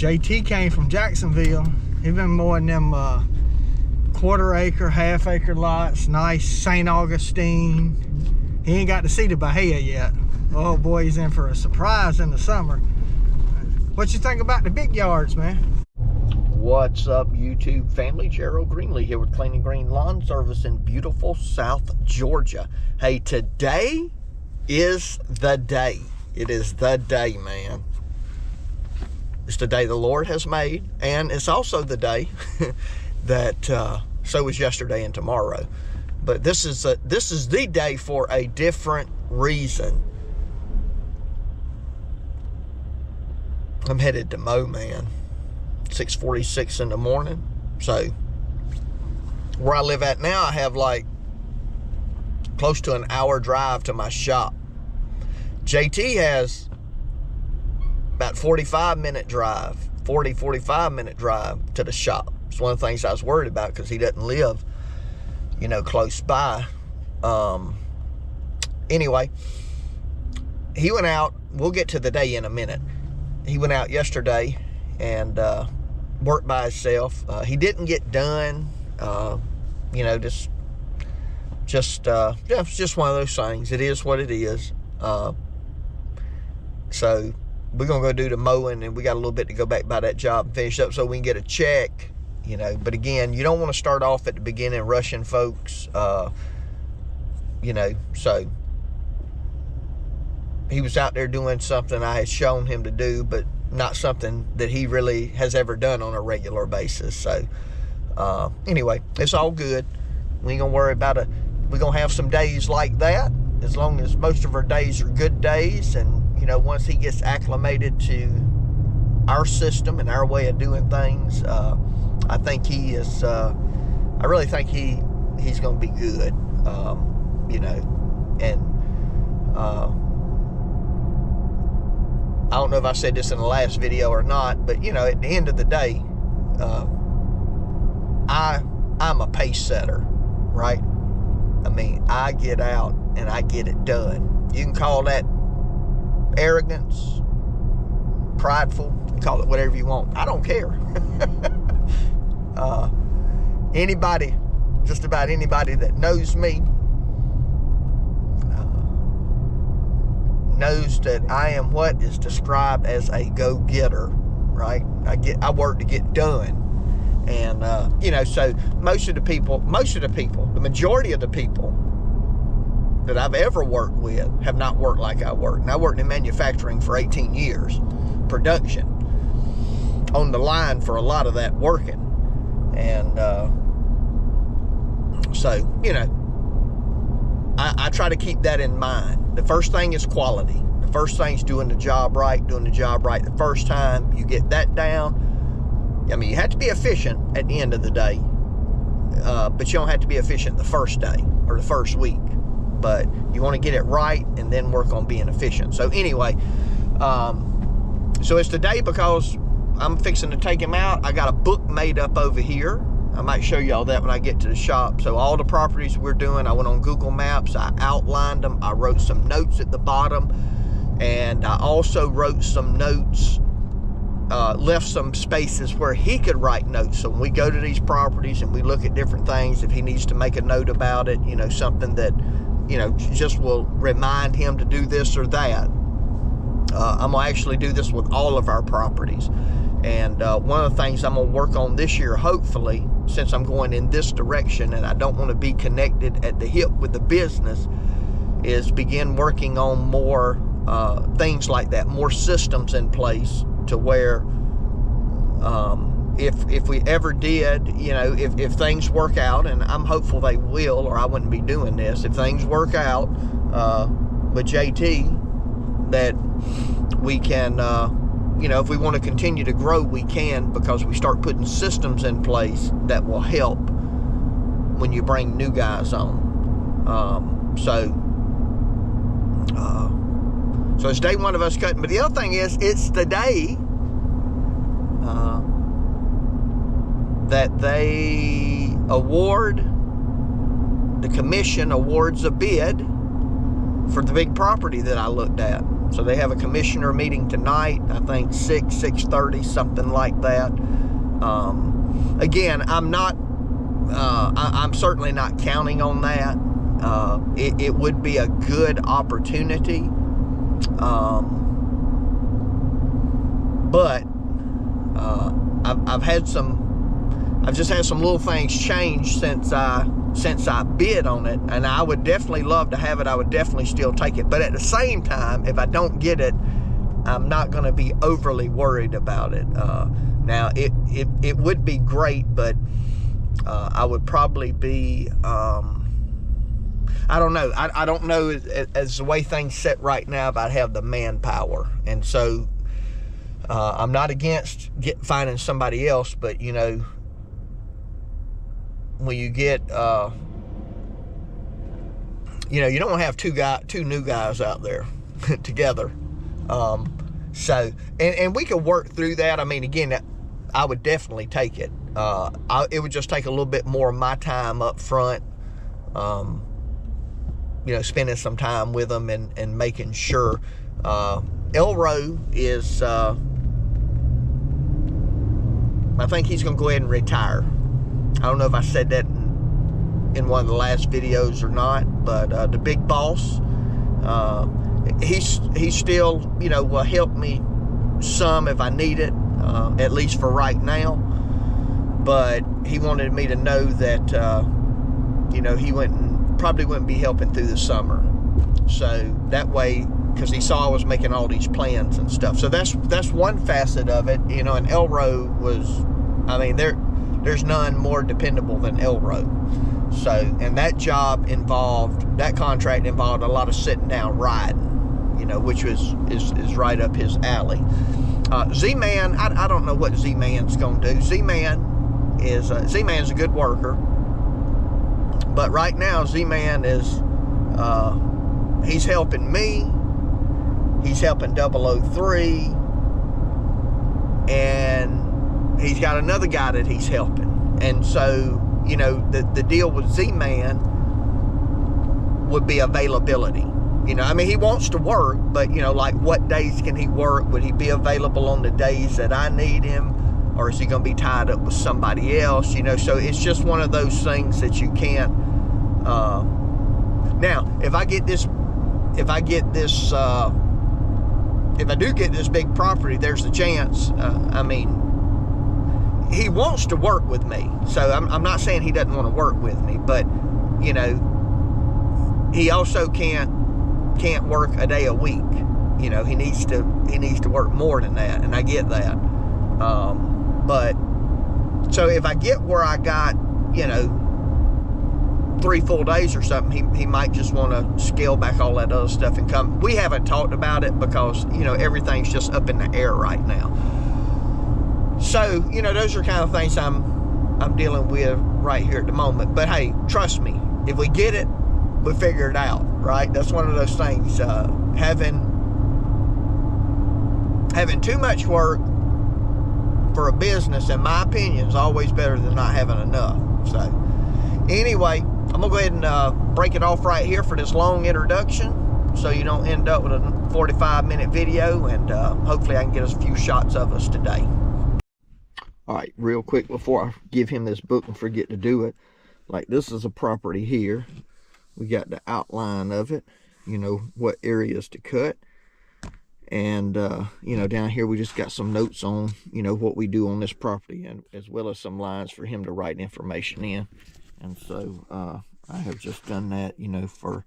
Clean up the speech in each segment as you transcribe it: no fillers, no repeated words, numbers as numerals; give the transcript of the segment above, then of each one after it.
JT came from Jacksonville. He been mowing them quarter-acre, half-acre lots. Nice St. Augustine. He ain't got to see the Bahia yet. Oh boy, he's in for a surprise in the summer. What you think about the big yards, man? What's up, YouTube family? Gerald Greenlee here with Clean and Green Lawn Service in beautiful South Georgia. Hey, today is the day. It is the day, man. It's the day the Lord has made, and it's also the day that so is yesterday and tomorrow. But this is the day for a different reason. I'm headed to mow, man. 6:46 in the morning. So where I live at now, I have like close to an hour drive to my shop. JT has about 45 minute drive to the shop. It's one of the things I was worried about because he doesn't live, you know, close by. Anyway, he went out. We'll get to the day in a minute. He went out yesterday and worked by himself. He didn't get done. You know, yeah, it's just one of those things. It is what it is. So we're gonna go do the mowing, and we got a little bit to go back by that job and finish up so we can get a check. You know, but again, you don't want to start off at the beginning rushing folks. You know, so he was out there doing something I had shown him to do, but not something that he really has ever done on a regular basis. So anyway, it's all good. We ain't gonna worry about it. We're gonna have some days like that, as long as most of our days are good days. And you know, once he gets acclimated to our system and our way of doing things, I think he is. I really think he's gonna be good. You know, and I don't know if I said this in the last video or not, but you know, at the end of the day, I'm a pace setter, right? I mean, I get out and I get it done. You can call that arrogance, prideful, you can call it whatever you want. I don't care. Anybody, just about anybody that knows me, knows that I am what is described as a go-getter, right? I work to get done. And you know, so the majority of the people that I've ever worked with have not worked like I work. And I worked in manufacturing for 18 years, production, on the line for a lot of that working. And so, you know, I try to keep that in mind. The first thing is quality. The first thing is doing the job right the first time. You get that down. I mean, you have to be efficient at the end of the day, but you don't have to be efficient the first day or the first week. But you want to get it right and then work on being efficient. So anyway, so it's today because I'm fixing to take him out. I got a book made up over here. I might show y'all that when I get to the shop. So all the properties we're doing, I went on Google Maps, I outlined them, I wrote some notes at the bottom, and I also wrote some notes, left some spaces where he could write notes. So when we go to these properties and we look at different things, if he needs to make a note about it, you know, something that, you know, just will remind him to do this or that. I'm gonna actually do this with all of our properties. And one of the things I'm gonna work on this year, hopefully, since I'm going in this direction and I don't want to be connected at the hip with the business, is begin working on more things like that, more systems in place to where if we ever did, you know, if things work out, and I'm hopeful they will, or I wouldn't be doing this, if things work out with JT, that we can, you know, if we want to continue to grow, we can, because we start putting systems in place that will help when you bring new guys on. So it's day one of us cutting. But the other thing is, it's the day that they award, the commission awards a bid for the big property that I looked at. So they have a commissioner meeting tonight, I think 6:30, something like that. Again, I'm certainly not counting on that. It would be a good opportunity. But I've just had some little things change since I bid on it, and I would definitely love to have it. I would definitely still take it. But at the same time, if I don't get it, I'm not going to be overly worried about it. Now, it would be great, but I would probably be, I don't know. I don't know as the way things sit right now if I'd have the manpower. And so I'm not against finding somebody else, but, you know, when you get, you know, you don't want to have two new guys out there together. So, and we could work through that. I mean, again, I would definitely take it. It would just take a little bit more of my time up front, you know, spending some time with them and making sure. Elro is, I think he's going to go ahead and retire. I don't know if I said that in one of the last videos or not, but the big boss, he's still, you know, will help me some if I need it, at least for right now. But he wanted me to know that, you know, he probably wouldn't be helping through the summer. So that way, because he saw I was making all these plans and stuff. So that's one facet of it, you know. And Elro was, I mean, there's none more dependable than Elro. So, and that contract involved a lot of sitting down riding, you know, which is right up his alley. Z-Man, I don't know what Z-Man's gonna do. Z-Man's a good worker, but right now Z-Man is, he's helping me, he's helping 003, and he's got another guy that he's helping. And so, you know, the deal with Z-Man would be availability. You know, I mean, he wants to work, but, you know, like, what days can he work? Would he be available on the days that I need him? Or is he going to be tied up with somebody else? You know, so it's just one of those things that you can't. Now, if I do get this big property, there's a chance. I mean, he wants to work with me, so I'm not saying he doesn't want to work with me, but, you know, he also can't work a day a week. You know, he needs to work more than that, and I get that. But so if I get where I got, you know, 3 full days or something, he might just want to scale back all that other stuff and come. We haven't talked about it because, you know, everything's just up in the air right now. So, you know, those are kind of things I'm dealing with right here at the moment. But hey, trust me, if we get it, we figure it out, right? That's one of those things. Having too much work for a business, in my opinion, is always better than not having enough. So anyway, I'm gonna go ahead and break it off right here for this long introduction, so you don't end up with a 45-minute video, and hopefully I can get us a few shots of us today. All right, real quick before I give him this book and forget to do it, like, this is a property here. We got the outline of it, you know, what areas to cut. And, you know, down here we just got some notes on, you know, what we do on this property, and as well as some lines for him to write information in. And so I have just done that, you know, for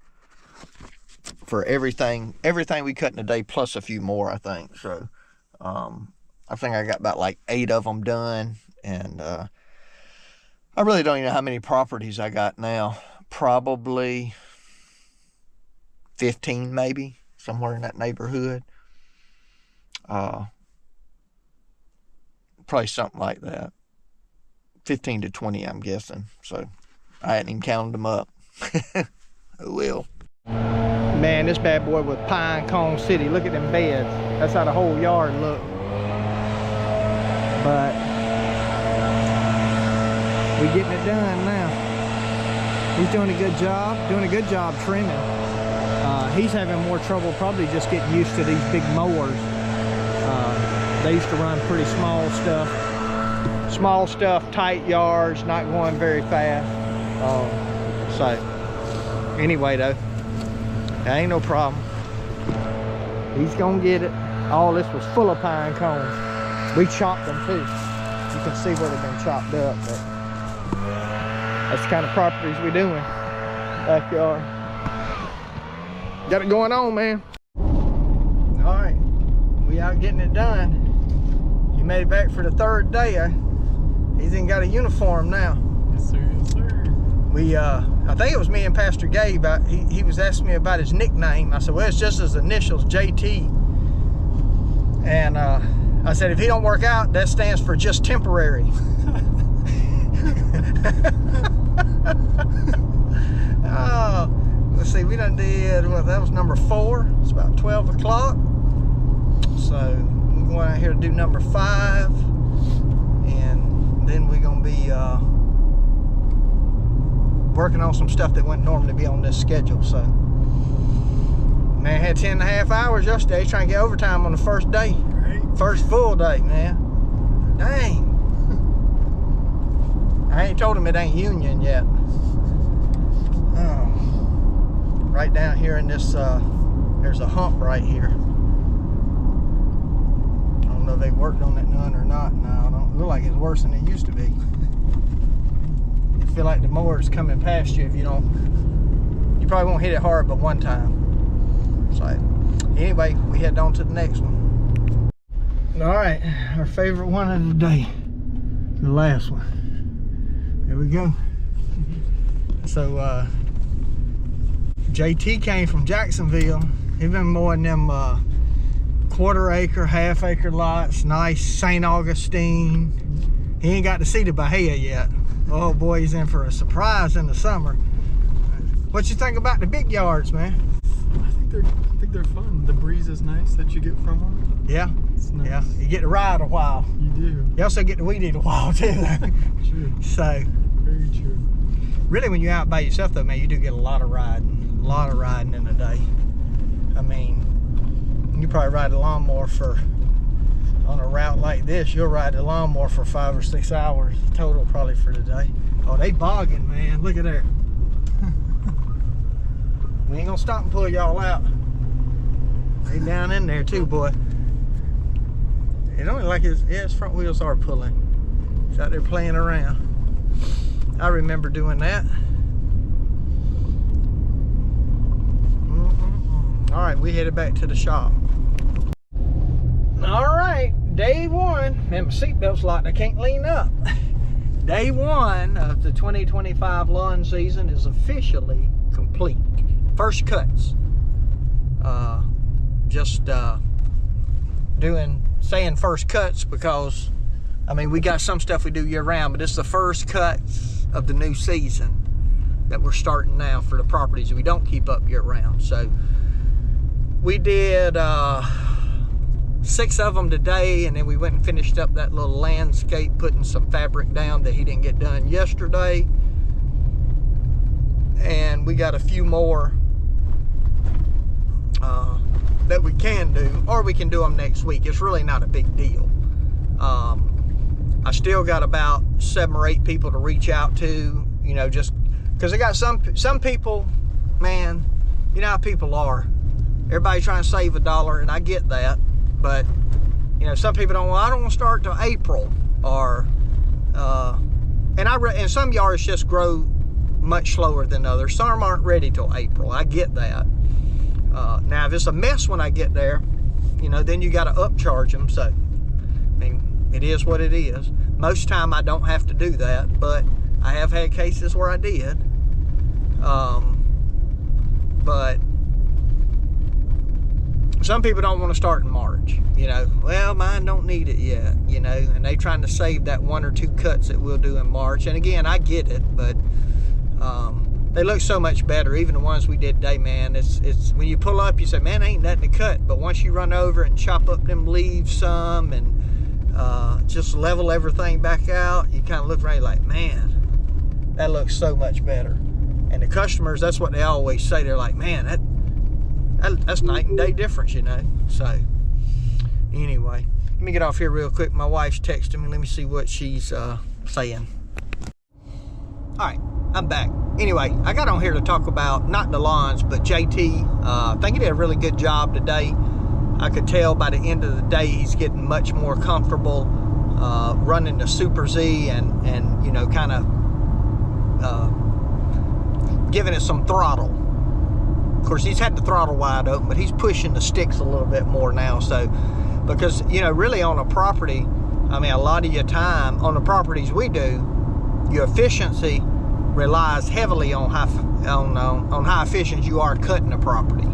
everything we cut in a day, plus a few more, I think. So I think I got about like 8 of them done. And I really don't even know how many properties I got now. Probably 15, maybe, somewhere in that neighborhood. Probably something like that. 15 to 20, I'm guessing. So I hadn't even counted them up. Who will? Man, this bad boy was Pine Cone City. Look at them beds. That's how the whole yard looked. But we're getting it done now. He's doing a good job. Trimming. he's having more trouble probably just getting used to these big mowers. They used to run pretty small stuff, tight yards, not going very fast. So anyway though, that ain't no problem. He's gonna get it. All this was full of pine cones. We chopped them too. You can see where they've been chopped up, but that's the kind of properties we doing. Backyard. Got it going on, man. All right, we out getting it done. He made it back for the third day. He's even got a uniform now. Yes, sir. Yes, sir. We, I think it was me and Pastor Gabe. He was asking me about his nickname. I said, well, it's just his initials, JT. And I said, if he don't work out, that stands for just temporary. Oh, let's see, we done did, well, that was number 4. It's about 12 o'clock. So we're going out here to do number 5. And then we're going to be working on some stuff that wouldn't normally be on this schedule. So, man, had 10.5 hours yesterday trying to get overtime on the first day. Right. First full day, man. Dang. I ain't told him it ain't union yet. Oh. Right down here in this, there's a hump right here. I don't know if they worked on that none or not. No, I don't look like it's worse than it used to be. You feel like the mower's coming past you if you don't. You probably won't hit it hard but one time. So anyway, we head on to the next one. All right, our favorite one of the day, the last one. There we go. So JT came from Jacksonville. He's been mowing them quarter-acre, half-acre lots, nice St. Augustine. He ain't got to see the Bahia yet. Oh boy, he's in for a surprise in the summer. What you think about the big yards, man? I think they're fun. The breeze is nice that you get from them. Yeah, It's nice. yeah. You get to ride a while. You do. You also get to weed eat a while too. True. So, Very true. really, when you're out by yourself, though, man, you do get a lot of riding. A lot of riding in a day. I mean, you probably ride the lawnmower on a route like this, you'll ride the lawnmower for 5 or 6 hours total probably for the day. Oh, they bogging, man. Look at there. We ain't gonna stop and pull y'all out. They down in there too, boy. It only like his front wheels are pulling. He's out there playing around. I remember doing that. All right, we headed back to the shop. All right, day 1. Man, my seatbelt's locked. I can't lean up. Day 1 of the 2025 lawn season is officially complete. First cuts. Saying first cuts because, I mean, we got some stuff we do year round, but this is the first cuts of the new season that we're starting now for the properties that we don't keep up year round. So we did 6 of them today, and then we went and finished up that little landscape, putting some fabric down that he didn't get done yesterday. And we got a few more that we can do, or we can do them next week. It's really not a big deal. I still got about 7 or 8 people to reach out to, you know, just because I got some people, man, you know how people are. Everybody trying to save $1, and I get that, but you know, some people don't. Well, I don't want to start till April, or and some yards just grow much slower than others. Some aren't ready till April. I get that. Now, if it's a mess when I get there, you know, then you got to upcharge them. So, I mean, it is what it is. Most time I don't have to do that, but I have had cases where I did. But some people don't want to start in March. You know, well, mine don't need it yet, you know, and they trying to save that 1 or 2 cuts that we'll do in March. And again, I get it, but they look so much better. Even the ones we did today, man, it's when you pull up, you say, man, ain't nothing to cut. But once you run over and chop up them leaves some and just level everything back out, you kind of look around like, man, that looks so much better. And the customers, that's what they always say. They're like, man, that's night and day difference, you know. So anyway, let me get off here real quick. My wife's texting me. Let me see what she's saying. All right, I'm back. Anyway, I got on here to talk about not the lawns, but JT. I think he did a really good job today. I could tell by the end of the day he's getting much more comfortable running the Super Z and you know, kind of giving it some throttle. Of course, he's had the throttle wide open, but he's pushing the sticks a little bit more now. So, because, you know, really on a property, I mean, a lot of your time on the properties we do, your efficiency relies heavily on how efficient you are cutting the property.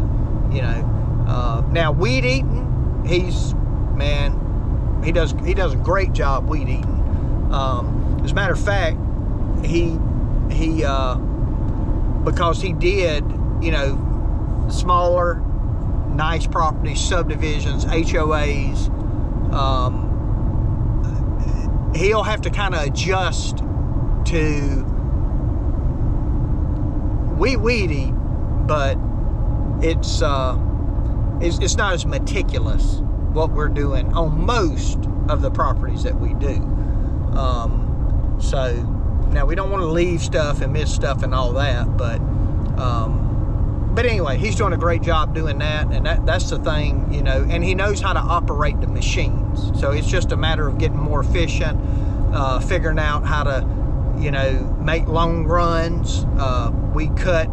You know, now weed eating, he does a great job weed eating. As a matter of fact, he because he did, you know, smaller, nice properties, subdivisions, HOAs, he'll have to kind of adjust to weed eat, but it's not as meticulous what we're doing on most of the properties that we do. So now we don't want to leave stuff and miss stuff and all that, but anyway, he's doing a great job doing that, and that's the thing, you know, and he knows how to operate the machines. So it's just a matter of getting more efficient, figuring out how to, you know, make long runs. We cut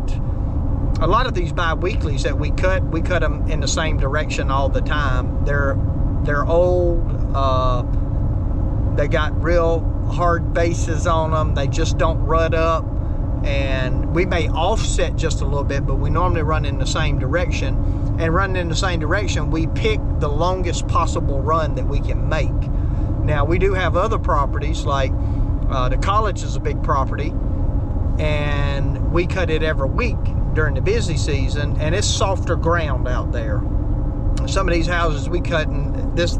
a lot of these bi-weeklies that we cut them in the same direction all the time. They're old, they got real hard bases on them, they just don't rut up, and we may offset just a little bit, but we normally run in the same direction. And running in the same direction, we pick the longest possible run that we can make. Now, we do have other properties, like the college is a big property, and we cut it every week during the busy season, and it's softer ground out there. Some of these houses we cut, and this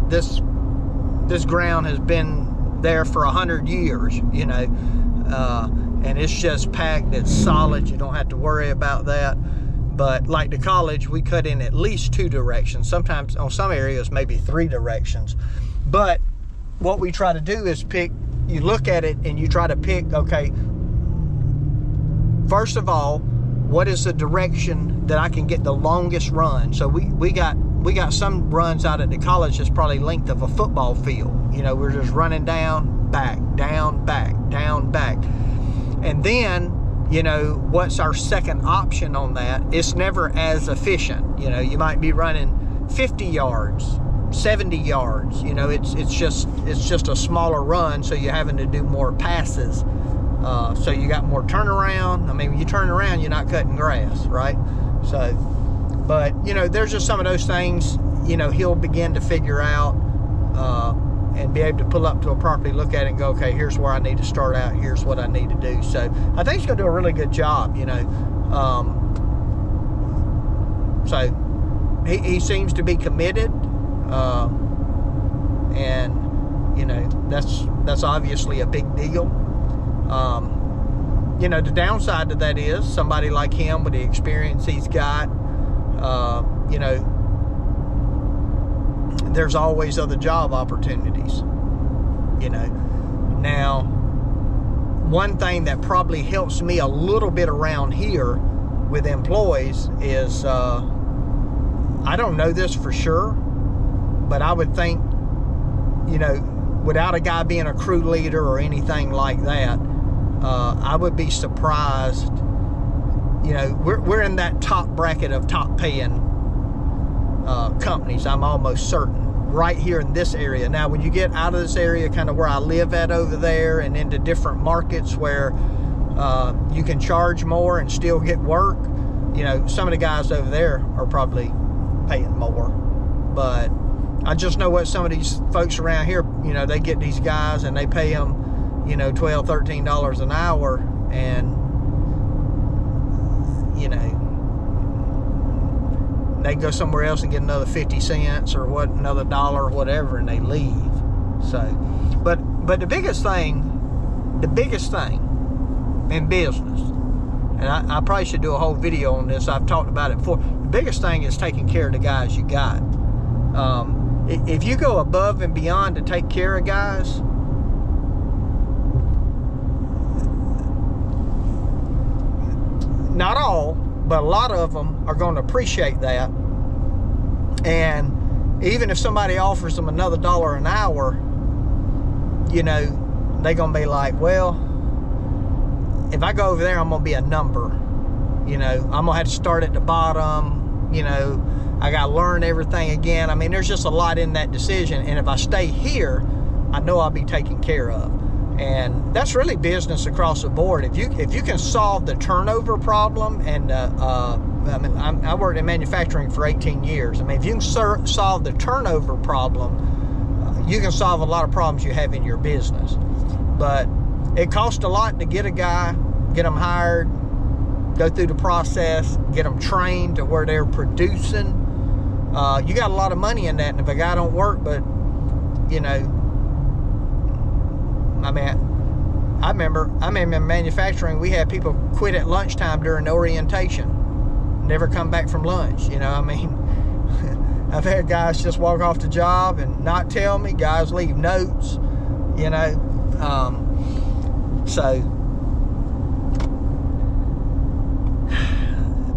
ground has been there for 100 years, you know, and it's just packed, it's solid, you don't have to worry about that. But like the college, we cut in at least 2 directions, sometimes on some areas maybe 3 directions. But what we try to do is you look at it and you try to pick, okay, first of all, what is the direction that I can get the longest run? So we got some runs out at the college that's probably length of a football field. You know, we're just running down, back, down, back, down, back. And then, you know, what's our second option on that? It's never as efficient. You know, you might be running 50 yards, 70 yards. You know, it's just a smaller run, so you're having to do more passes. So you got more turnaround. I mean, when you turn around, you're not cutting grass, right? So, but, you know, there's just some of those things, you know, he'll begin to figure out and be able to pull up to a property, look at it and go, okay, here's where I need to start out. Here's what I need to do. So I think he's going to do a really good job, you know. So he seems to be committed. And, you know, that's obviously a big deal. You know, the downside to that is somebody like him with the experience he's got, you know, there's always other job opportunities, you know. Now, one thing that probably helps me a little bit around here with employees is, I don't know this for sure, but I would think, you know, without a guy being a crew leader or anything like that, I would be surprised. You know, we're in that top bracket of top paying companies, I'm almost certain, right here in this area. Now, when you get out of this area, kind of where I live at over there, and into different markets where you can charge more and still get work, you know, some of the guys over there are probably paying more. But I just know what some of these folks around here, you know, they get these guys and they pay them, you know, $12, $13 an hour, and, you know, they go somewhere else and get another 50 cents or another $1 or whatever, and they leave. So, but the biggest thing in business, and I probably should do a whole video on this. I've talked about it before. The biggest thing is taking care of the guys you got. If you go above and beyond to take care of guys, not all, but a lot of them are going to appreciate that. And even if somebody offers them another $1 an hour, you know, they're going to be like, well, if I go over there, I'm going to be a number. You know, I'm going to have to start at the bottom. You know, I got to learn everything again. I mean, there's just a lot in that decision. And if I stay here, I know I'll be taken care of. And that's really business across the board. If you can solve the turnover problem, and I mean, I worked in manufacturing for 18 years. I mean, if you can solve the turnover problem, you can solve a lot of problems you have in your business. But it costs a lot to get a guy, get them hired, go through the process, get them trained to where they're producing. You got a lot of money in that, and if a guy don't work, but you know, I mean, I remember in manufacturing, we had people quit at lunchtime during orientation, never come back from lunch. You know, I mean, I've had guys just walk off the job and not tell me. Guys leave notes, you know.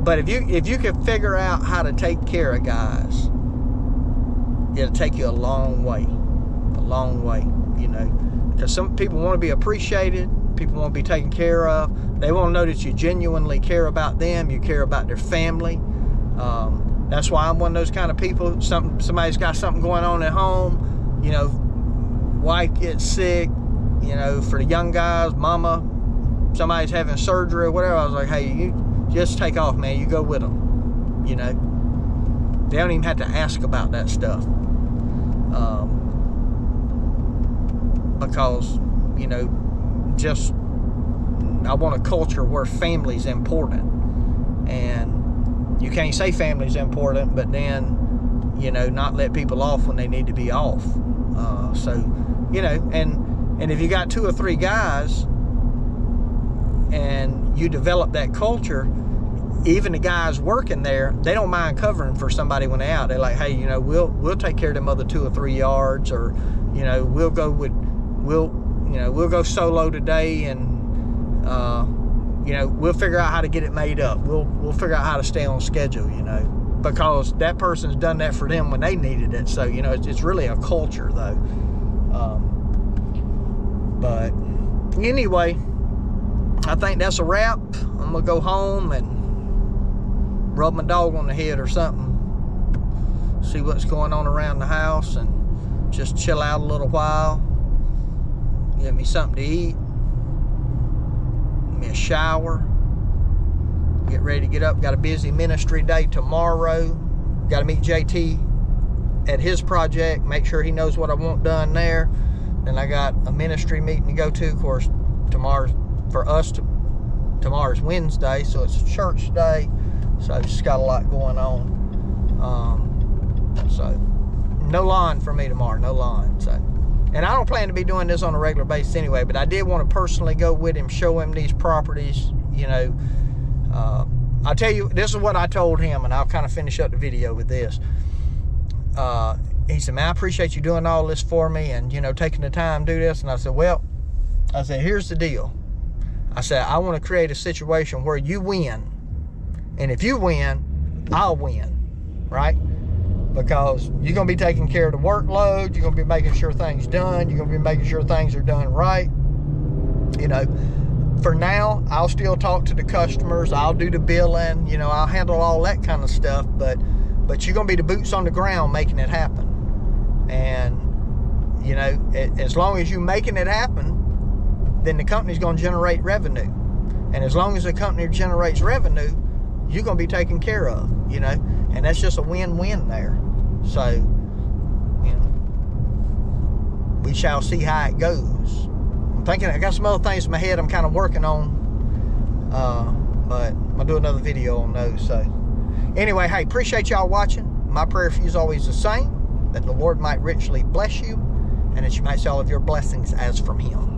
But if you can figure out how to take care of guys, it'll take you a long way, you know. Because some people want to be appreciated, people want to be taken care of. They want to know that you genuinely care about them, you care about their family. That's why I'm one of those kind of people. Somebody's got something going on at home, you know, wife gets sick, you know, for the young guys, mama, somebody's having surgery or whatever. I was like, hey, you just take off, man. You go with them, you know. They don't even have to ask about that stuff. Because, you know, just I want a culture where family's important. And you can't say family's important, but then, you know, not let people off when they need to be off. So, you know, and if you got 2 or 3 guys and you develop that culture, even the guys working there, they don't mind covering for somebody when they're out. They're like, hey, you know, we'll take care of them other 2 or 3 yards, or, you know, we'll go solo today, and you know, we'll figure out how to get it made up. We'll figure out how to stay on schedule, you know, because that person's done that for them when they needed it. So, you know, it's really a culture though. But anyway, I think that's a wrap. I'm gonna go home and rub my dog on the head or something, see what's going on around the house, and just chill out a little while, get me something to eat, get me a shower, get ready to get up. Got a busy ministry day tomorrow. Got to meet JT at his project, make sure he knows what I want done there. Then I got a ministry meeting to go to. Of course, tomorrow's Wednesday, so it's church day. So I just got a lot going on. So no lawn for me tomorrow, no lawn. So, and I don't plan to be doing this on a regular basis anyway, but I did want to personally go with him, show him these properties, you know. I'll tell you, this is what I told him, and I'll kind of finish up the video with this. He said, man, I appreciate you doing all this for me and, you know, taking the time to do this. And I said, well, here's the deal. I said, I want to create a situation where you win. And if you win, I'll win, right? Because you're going to be taking care of the workload. You're going to be making sure things done. You're going to be making sure things are done right. You know, for now, I'll still talk to the customers. I'll do the billing. You know, I'll handle all that kind of stuff. But you're going to be the boots on the ground making it happen. And, you know, as long as you're making it happen, then the company's going to generate revenue. And as long as the company generates revenue, you're going to be taken care of, you know. And that's just a win-win there. So, you know, we shall see how it goes. I'm thinking, I got some other things in my head I'm kind of working on. But I'll do another video on those. So, anyway, hey, appreciate y'all watching. My prayer for you is always the same, that the Lord might richly bless you, and that you might see all of your blessings as from Him.